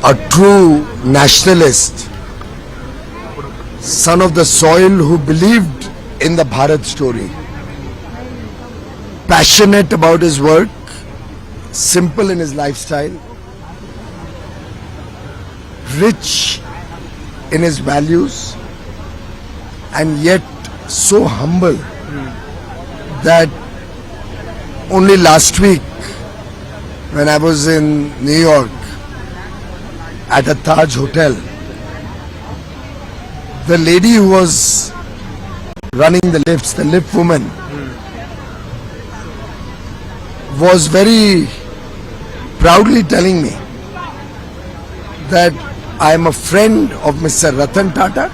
a true nationalist, son of the soil who believed in the Bharat story, passionate about his work, simple in his lifestyle, rich in his values, and yet so humble that only last week when I was in New York at a Taj hotel, the lady who was running the lifts, the lift woman, was very proudly telling me that I am a friend of Mr. Ratan Tata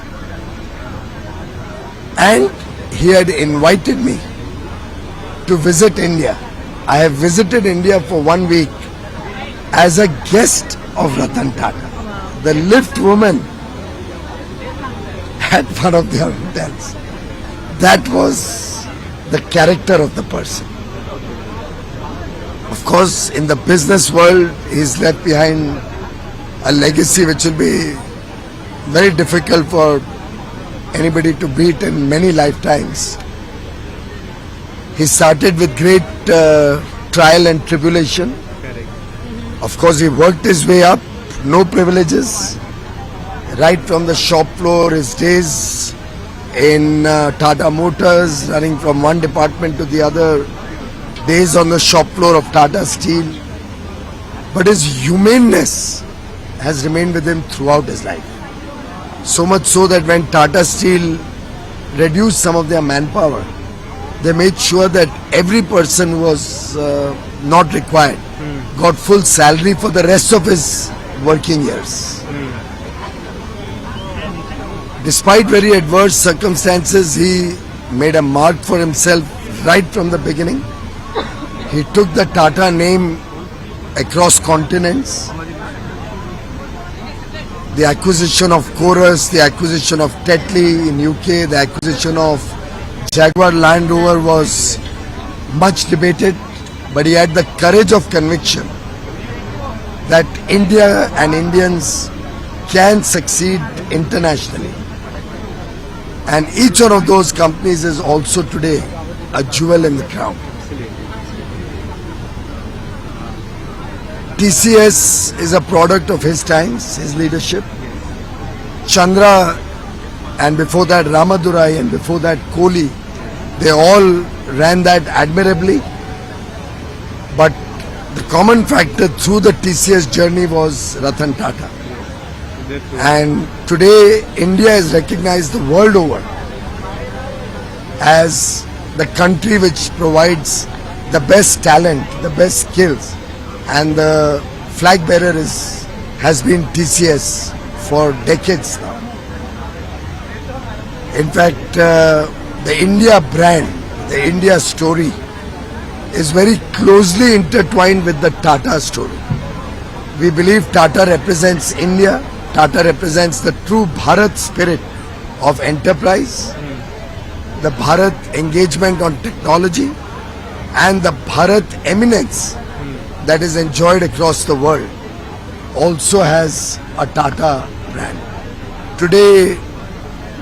and he had invited me to visit India. I have visited India for 1 week as a guest of Ratan Tata. The lift woman at one of their hotels. That was the character of the person. Of course, in the business world, he's left behind a legacy which will be very difficult for anybody to beat in many lifetimes. He started with great trial and tribulation. Of course, he worked his way up, no privileges. Right from the shop floor, his days in Tata Motors, running from one department to the other, days on the shop floor of Tata Steel. But his humaneness has remained with him throughout his life. So much so that when Tata Steel reduced some of their manpower, they made sure that every person who was not required got full salary for the rest of his working years. Despite very adverse circumstances, he made a mark for himself right from the beginning. He took the Tata name across continents. The acquisition of Chorus, the acquisition of Tetley in UK, the acquisition of Jaguar Land Rover was much debated, but he had the courage of conviction that India and Indians can succeed internationally. And each one of those companies is also today a jewel in the crown. TCS is a product of his times, his leadership. Chandra, and before that Ramadurai, and before that Kohli, they all ran that admirably. But the common factor through the TCS journey was Ratan Tata. And today India is recognized the world over as the country which provides the best talent, the best skills, and the flag bearer has been TCS for decades now. In fact, the India brand, the India story is very closely intertwined with the Tata story. We believe Tata represents India. Tata represents the true Bharat spirit of enterprise, the Bharat engagement on technology, and the Bharat eminence that is enjoyed across the world also has a Tata brand. Today,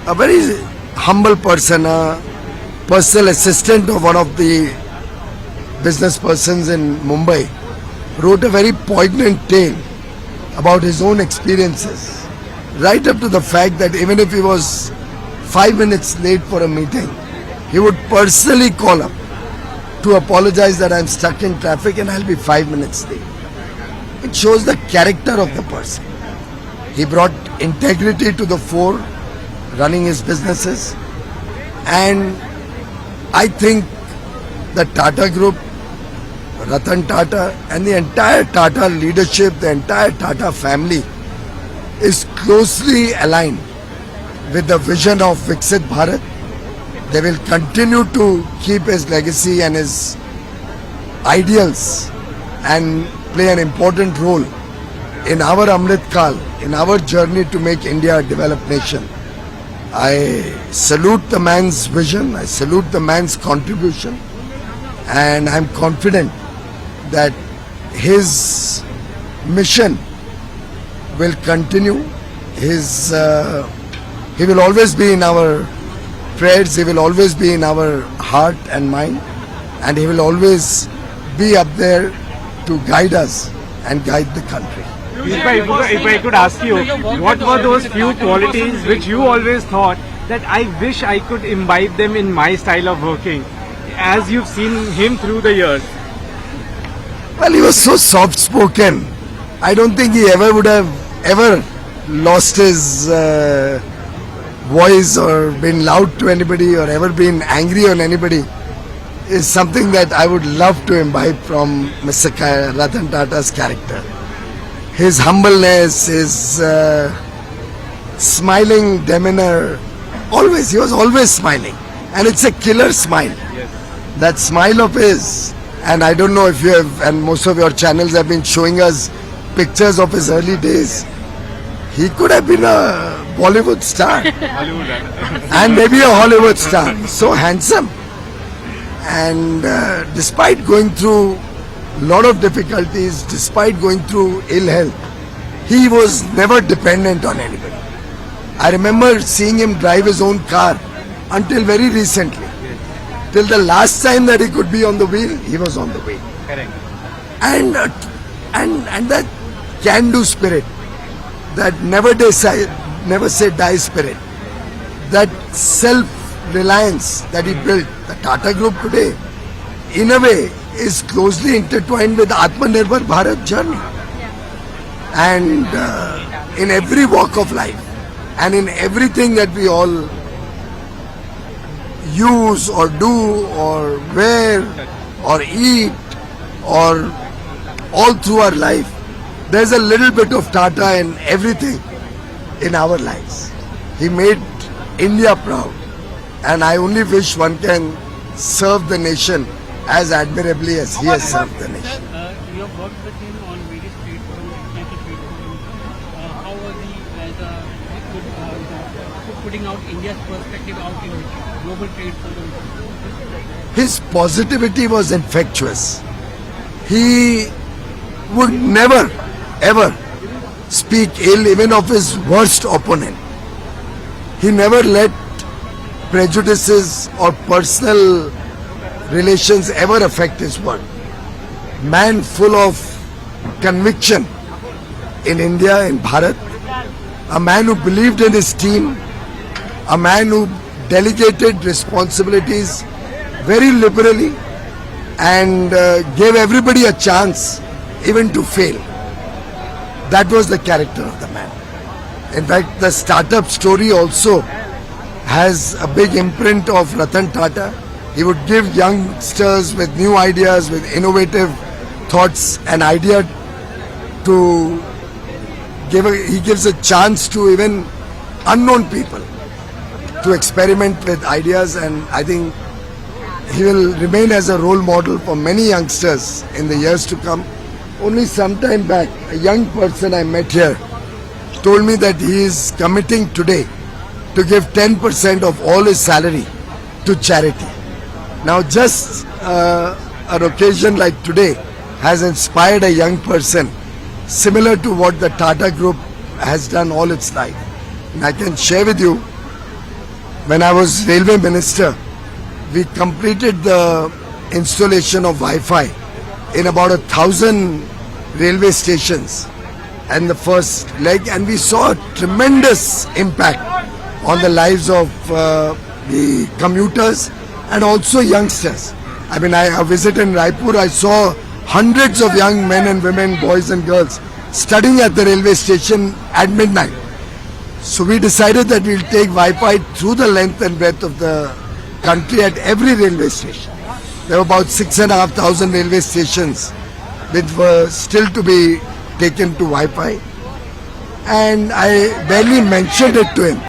a very humble person, a personal assistant of one of the business persons in Mumbai, wrote a very poignant tale about his own experiences, right up to the fact that even if he was 5 minutes late for a meeting, he would personally call up to apologize that I'm stuck in traffic and I'll be 5 minutes late. It shows the character of the person. He brought integrity to the fore, running his businesses, and I think the Tata Group, Ratan Tata, and the entire Tata leadership, the entire Tata family is closely aligned with the vision of Viksit Bharat. They will continue to keep his legacy and his ideals and play an important role in our Amrit Kal, in our journey to make India a developed nation. I salute the man's vision, I salute the man's contribution, and I'm confident that his mission will continue. He will always be in our prayers. He will always be in our heart and mind, and he will always be up there to guide us and guide the country. If I could ask you, what were those few qualities which you always thought that I wish I could imbibe them in my style of working, as you've seen him through the years? Well, he was so soft-spoken. I don't think he would have ever lost his voice or been loud to anybody or ever been angry on anybody. Is something that I would love to imbibe from Mr. Ratan Tata's character. His humbleness, his smiling demeanor, he was always smiling. And it's a killer smile. Yes. That smile of his, and I don't know if you have, and most of your channels have been showing us pictures of his early days. He could have been a Bollywood star. And maybe a Hollywood star. So handsome. And despite going through a lot of difficulties, despite going through ill health, he was never dependent on anybody. I remember seeing him drive his own car until very recently. Till the last time that he could be on the wheel, he was on the wheel. Correct. And that can-do spirit, that never say die spirit, that self-reliance that he built, the Tata Group today, in a way, is closely intertwined with the Atmanirbhar Bharat journey. And in every walk of life, and in everything that we all use or do or wear or eat or all through our life, there's a little bit of Tata in everything in our lives. He made India proud, and I only wish one can serve the nation as admirably as he has served the nation. You have worked with him on various platforms, international platforms. How was he as putting out India's perspective out in global trade forums? His positivity was infectious. He would never, ever speak ill even of his worst opponent. He never let prejudices or personal relations ever affect his work. Man full of conviction in India, in Bharat, a man who believed in his team, a man who delegated responsibilities very liberally and gave everybody a chance even to fail. That was the character of the man. In fact, the startup story also has a big imprint of Ratan Tata. He would give youngsters with new ideas, with innovative thoughts, an idea to he gives a chance to even unknown people to experiment with ideas, and I think he will remain as a role model for many youngsters in the years to come. Only some time back, a young person I met here told me that he is committing today to give 10% of all his salary to charity. Now just an occasion like today has inspired a young person similar to what the Tata Group has done all its life. And I can share with you, when I was railway minister, we completed the installation of Wi-Fi in about 1,000 railway stations and the first leg, and we saw a tremendous impact on the lives of the commuters and also youngsters. I mean, I visited in Raipur, I saw hundreds of young men and women, boys and girls studying at the railway station at midnight. So we decided that we'll take Wi-Fi through the length and breadth of the country at every railway station. There were about 6,500 railway stations which were still to be taken to Wi-Fi, and I barely mentioned it to him.